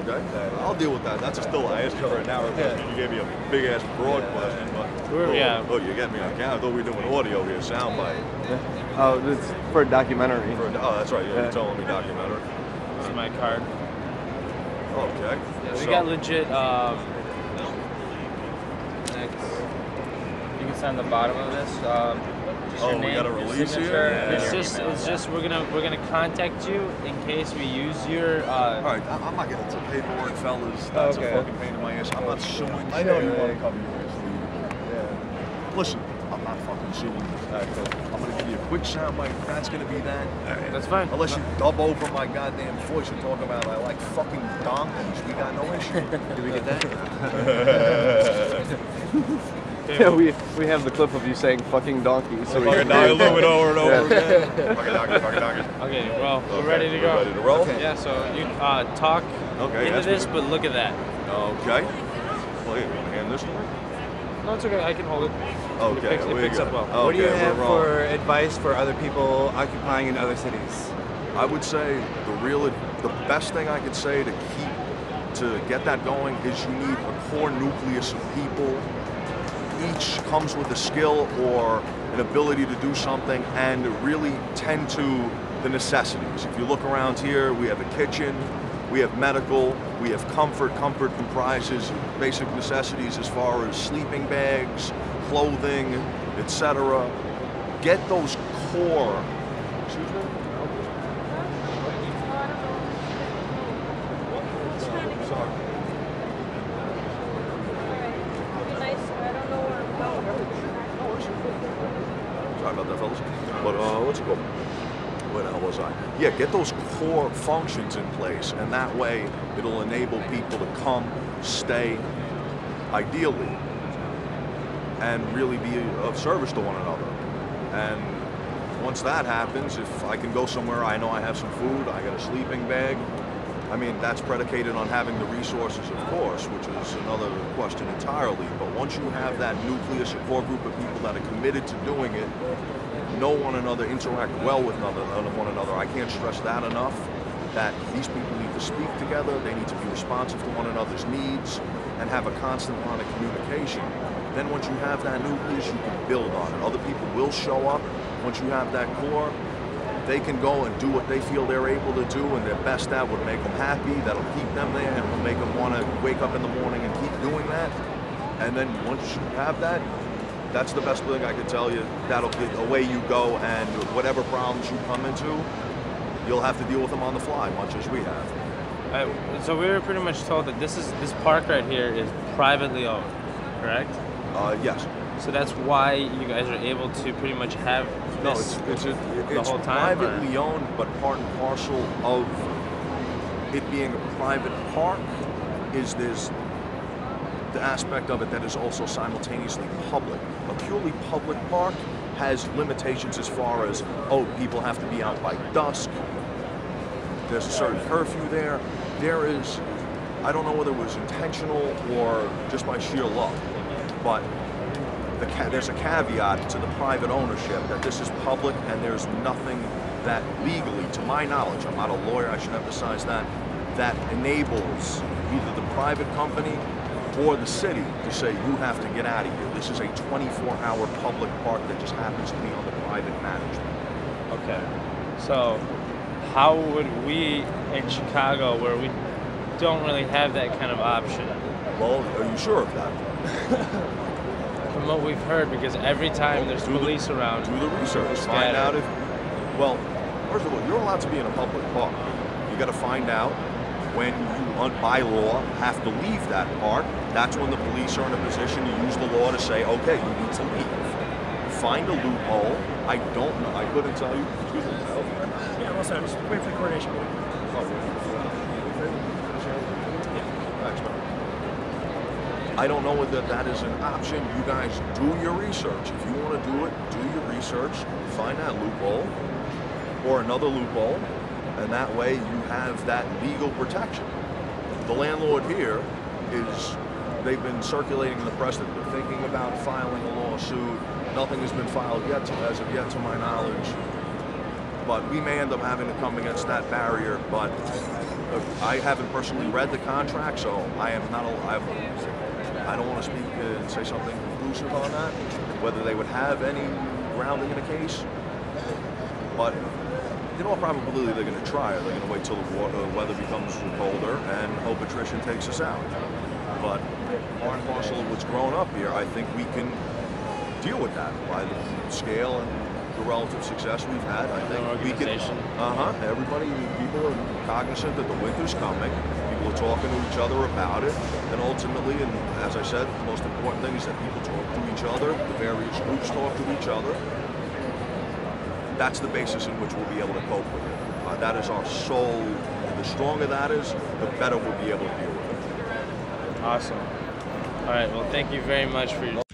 Okay, I'll deal with that. That's still, I asked you for an hour question. You gave me a big ass broad question, but oh, you get me on camera. I thought we were doing audio here, soundbite. Oh, it's for a documentary. Oh, that's right. You're telling me documentary. This is my card. Okay. Yeah, we got legit. You can sign the bottom of this. We got a release here. It's just we're gonna contact you in case we use your. All right, I'm not getting into paperwork, fellas. That's a fucking pain in my ass. I'm not suing. I know you want to cover your ass. Yeah. Listen, I'm not fucking suing. I'm gonna give you a quick soundbite. That's gonna be that. That's fine. Unless you dub over my goddamn voice and talk about I like fucking donkeys, we got no issue. Did we get that? Yeah, we have the clip of you saying "fucking donkey." So we can a little bit over and over again. Fucking donkey. Okay, well, we're ready to go. Ready to roll? Okay. Yeah. So you talk into this, but look at that. Okay. Well, here, hand this to me. No, it's okay. I can hold it. Okay. It picks up well. Okay, what do you have for advice for other people occupying in other cities? I would say the best thing I could say to get that going is you need a core nucleus of people. Each comes with a skill or an ability to do something and really tend to the necessities. If you look around here, we have a kitchen, we have medical, we have comfort. Comfort comprises basic necessities as far as sleeping bags, clothing, etc. Get those core. Excuse me? Sorry about that, fellas. But what's it called? Where the hell was I? Yeah, get those core functions in place, and that way it'll enable people to come, stay, ideally, and really be of service to one another. And once that happens, if I can go somewhere, I know I have some food, I got a sleeping bag. I mean, that's predicated on having the resources, of course, which is another question entirely. But once you have that nucleus, a core group of people that are committed to doing it, know one another, interact well with one another. I can't stress that enough, that these people need to speak together, they need to be responsive to one another's needs, and have a constant line of communication. Then once you have that nucleus, you can build on it. Other people will show up. Once you have that core, they can go and do what they feel they're able to do, and their best at would make them happy. That'll keep them there, and will make them want to wake up in the morning and keep doing that. And then once you have that, that's the best thing I can tell you. That'll get away you go, and whatever problems you come into, you'll have to deal with them on the fly, much as we have. So we were pretty much told that this park right here is privately owned, correct? Yes. So that's why you guys are able to pretty much have this the whole time? Privately owned, but part and parcel of it being a private park is there's the aspect of it that is also simultaneously public. A purely public park has limitations as far as, people have to be out by dusk. There's a certain curfew there. There is, I don't know whether it was intentional or just by sheer luck, but there's a caveat to the private ownership that this is public and there's nothing that legally, to my knowledge, I'm not a lawyer, I should emphasize that enables either the private company or the city to say, you have to get out of here. This is a 24-hour public park that just happens to be under private management. Okay. So how would we in Chicago, where we don't really have that kind of option? Well, are you sure of that? From what we've heard, because every time there's police around. Do the research. Find out if, well, first of all, you're allowed to be in a public park. You got to find out when you, by law, have to leave that park. That's when the police are in a position to use the law to say, okay, you need to leave. Find a loophole. I don't know. I couldn't tell you. Excuse me. Yeah, well, sorry. Just wait for the coordination meeting. I don't know whether that is an option. You guys do your research. If you want to do it, do your research, find that loophole or another loophole, and that way you have that legal protection. The landlord here they've been circulating in the press that they're thinking about filing a lawsuit. Nothing has been filed yet, as of yet to my knowledge. But we may end up having to come against that barrier, but I haven't personally read the contract, so I am not. I don't want to speak and say something conclusive on that. Whether they would have any grounding in a case, but in all probability they're going to try it. They're going to wait till the weather becomes colder and hope attrition takes us out. But part and parcel of what's grown up here, I think we can deal with that by the scale and the relative success we've had. I think we can. Everybody, people are cognizant that the winter's coming. People are talking to each other about it, and ultimately, and as I said, the most important thing is that people talk to each other. The various groups talk to each other. That's the basis in which we'll be able to cope with it. That is our sole. The stronger that is, the better we'll be able to deal with it. Awesome. All right. Well, thank you very much for your